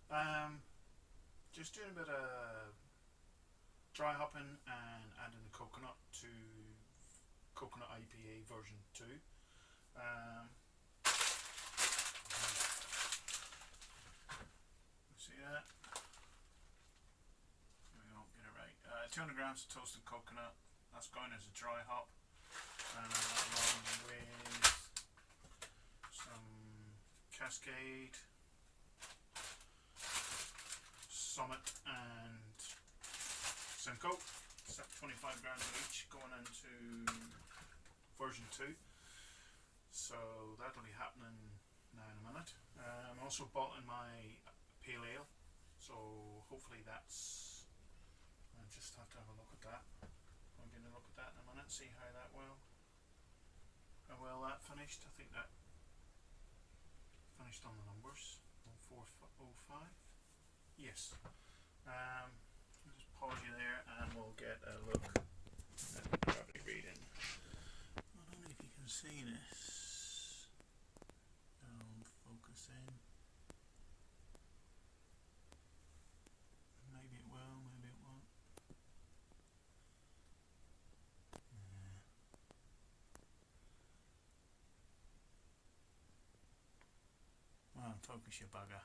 Um, just doing a bit of dry hopping and adding the coconut to coconut IPA version 2. Um, see that? There we go, get it right. 200 grams of toasted coconut. That's going as a dry hop. And along with some Cascade, Summit, and Simcoe. 25 grams of each going into version 2. So that'll be happening now in a minute. I'm also bottling my pale ale. So hopefully that's. I just have to have a look at that. I'm going to look at that in a minute, see how well that finished. I think that finished on the numbers. 0405. Yes. I'll just pause you there and we'll get a look at the gravity reading. I don't know if you can see this. Focus in. Maybe it will, maybe it won't. Well, focus, you bugger.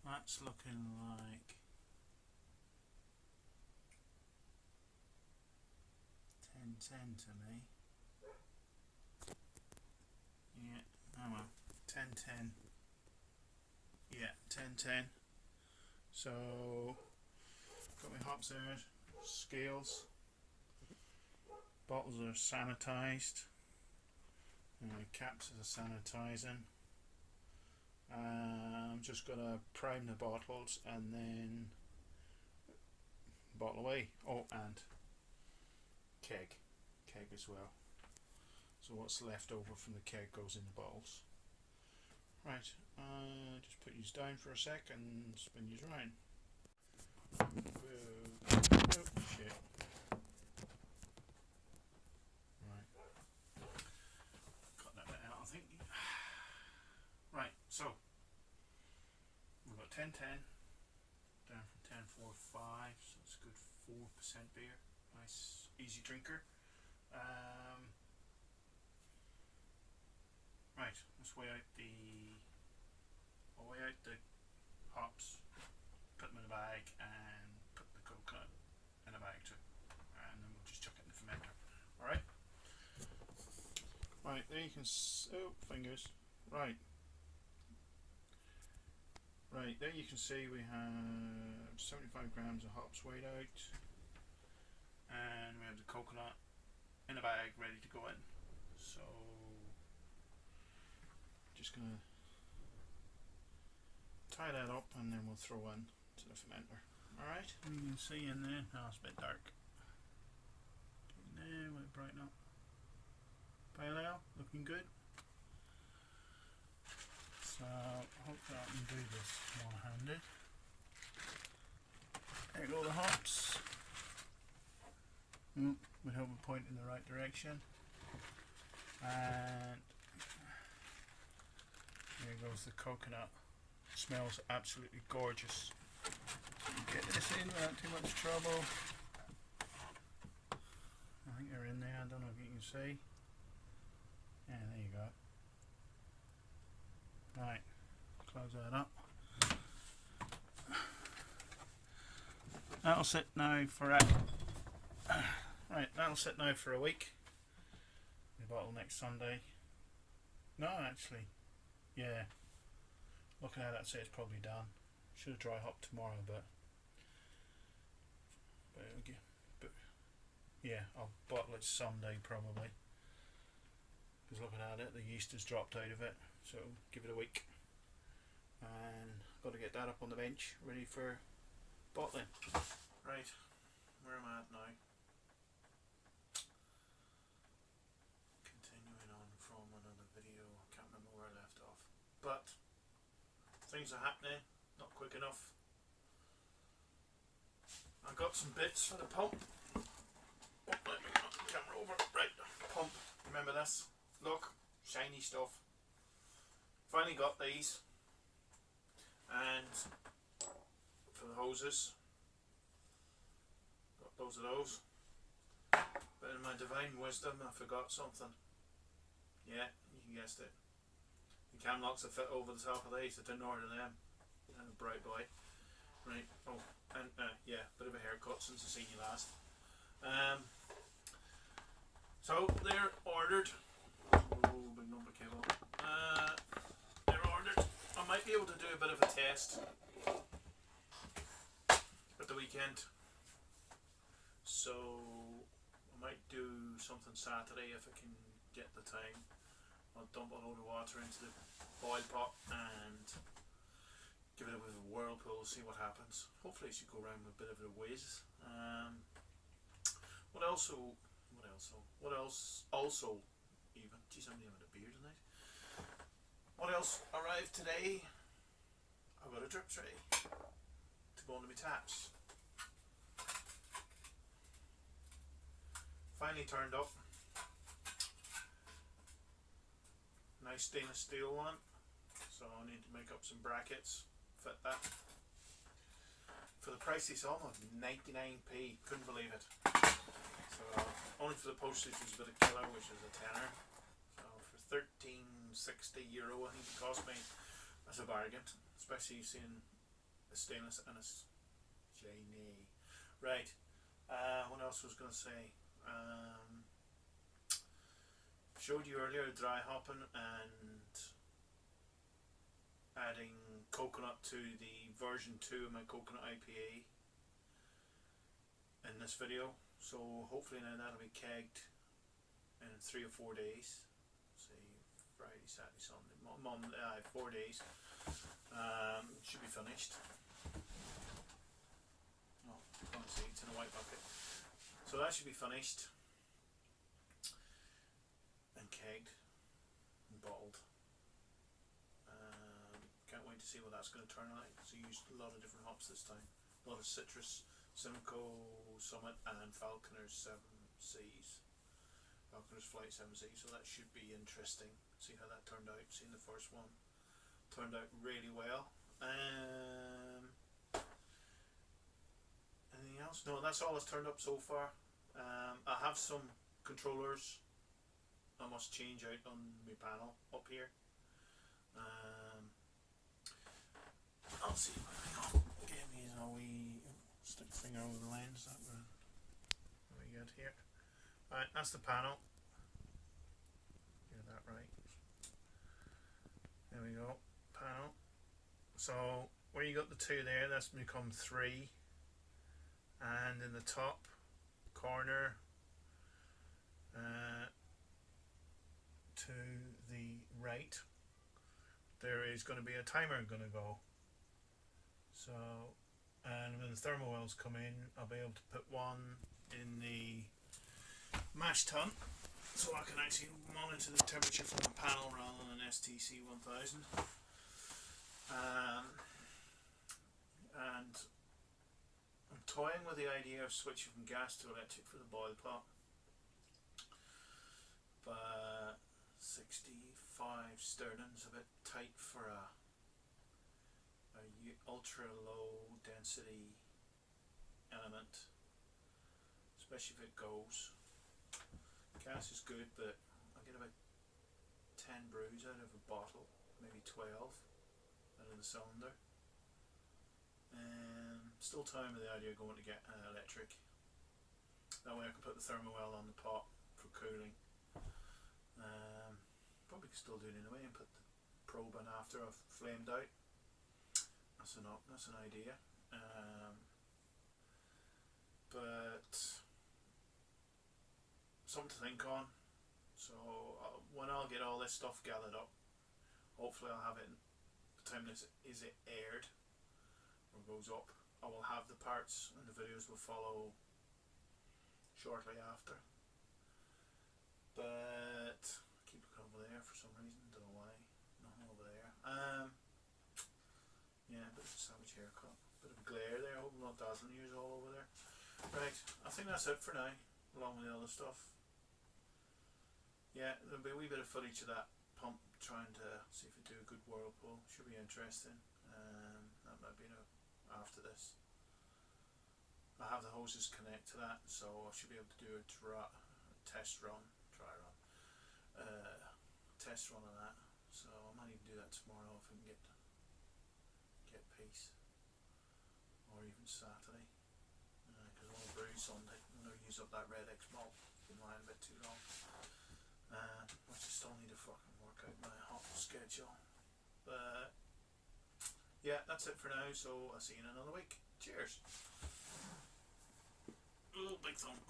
That's looking like 1010 to me. Yeah, oh well, 1010. Yeah, 1010. So, got my hops there, scales. Bottles are sanitized. Caps are sanitizing. I'm just gonna prime the bottles and then bottle away. Oh, and keg as well. So what's left over from the keg goes in the bottles. Right, just put these down for a sec and spin these around. Oh shit. Right. Cut that bit out, I think. Right, so we've got 1010 down from 1045, so it's a good 4% beer. Nice, easy drinker. Right, let's weigh out the hops, put them in a bag, and put the coconut in a bag too, and then we'll just chuck it in the fermenter. All right. Right, there you can. Fingers. Right. Right, there you can see we have 75 grams of hops weighed out, and we have the coconut in a bag ready to go in. So, just gonna tie that up and then we'll throw in to the fermenter. Alright, you can see in there, it's a bit dark. In there, we'll brighten up. Pale ale, looking good. So hopefully I can do this one-handed. There go the hops. We hope we point in the right direction. And there goes the coconut. Smells absolutely gorgeous. Get this in without too much trouble. I think they're in there. I don't know if you can see. Yeah, there you go. Right, close that up. That'll sit now for that'll sit now for a week. The bottle next Sunday. No, actually, yeah. Looking at it, I'd say it's probably done. Should have dry hopped tomorrow, but yeah, I'll bottle it Sunday probably. Because looking at it, the yeast has dropped out of it, so give it a week. And got to get that up on the bench, ready for bottling. Right, where am I at now? Continuing on from another video, I can't remember where I left off. But things are happening, not quick enough. I got some bits for the pump. Let me knock the camera over. Right, pump. Remember this? Look, shiny stuff. finally got these, and for the hoses, got loads of those. But in my divine wisdom, I forgot something. Yeah, you guessed it. The cam locks that fit over the top of these. I didn't order them. And a bright boy. Right. Oh, and yeah, bit of a haircut since I seen you last. So they're ordered. Oh, big number cable. They're ordered. I might be able to do a bit of a test at the weekend. So I might do something Saturday if I can get the time. I'll dump a load of water into the boil pot and give it a bit of a whirlpool, see what happens. Hopefully it should go around with a bit of a whiz. What else even? Geez, I'm having a beer tonight. What else arrived today? I've got a drip tray to go into my taps. Finally turned up. Nice stainless steel one. So I need to make up some brackets, fit that. For the price they saw, 99p, couldn't believe it. So only for the postage was a bit of killer, which is a tenner. So for €13.60 I think it cost me. That's a bargain, especially seeing the stainless and it's shiny. Right. What else was going to say? Showed you earlier dry hopping and adding coconut to the version 2 of my coconut IPA in this video. So hopefully now that'll be kegged in 3 or 4 days. Say Friday, Saturday, Sunday, 4 days. Should be finished. Oh, can't see, it's in a white bucket. So that should be finished and kegged and bottled. Can't wait to see what that's going to turn out. So I used a lot of different hops this time. A lot of citrus, Simcoe, Summit and Falconer's 7Cs. Falconer's Flight 7C. So that should be interesting. See how that turned out. Seeing the first one turned out really well. Anything else? No, that's all that's turned up so far. I have some controllers I must change out on my panel up here. I'll see if I can give me a wee stick finger over the lens. That what we got here. Right, that's the panel. Get that right. There we go. Panel. So where you got the 2 there, that's become 3. And in the top corner to the right there is going to be a timer going to go. So, and when the thermal wells come in, I'll be able to put one in the mash tun, so I can actually monitor the temperature from the panel rather than an STC 1000. And I'm toying with the idea of switching from gas to electric for the boil pot, but 65 Stirling's a bit tight for a ultra low density element, especially if it goes. Gas is good, but I get about 10 brews out of a bottle, maybe 12 out of the cylinder. Still toying with the idea of going to get an electric. That way I can put the thermowell on the pot for cooling. Probably could still do it anyway and put the probe in after I've flamed out. That's an idea. But something to think on. So when I'll get all this stuff gathered up, hopefully I'll have it the time this is it aired or goes up. I will have the parts and the videos will follow shortly after. But I keep looking over there for some reason, don't know why. Nothing over there. Yeah, a bit of a savage haircut. Bit of a glare there, I hope I'm not dazzling you all over there. Right, I think that's it for now, along with the other stuff. Yeah, there'll be a wee bit of footage of that pump trying to see if we do a good whirlpool. Should be interesting. That might be after this. I have the hoses connect to that, so I should be able to do a test run, test run on that. So I might even do that tomorrow if I can get peace, or even Saturday. Because I want to brew Sunday. I'm going to use up that Red X malt. Been lying a bit too long. I just still need to fucking work out my hot schedule. But yeah, that's it for now. So I'll see you in another week. Cheers. Oh, big thumb.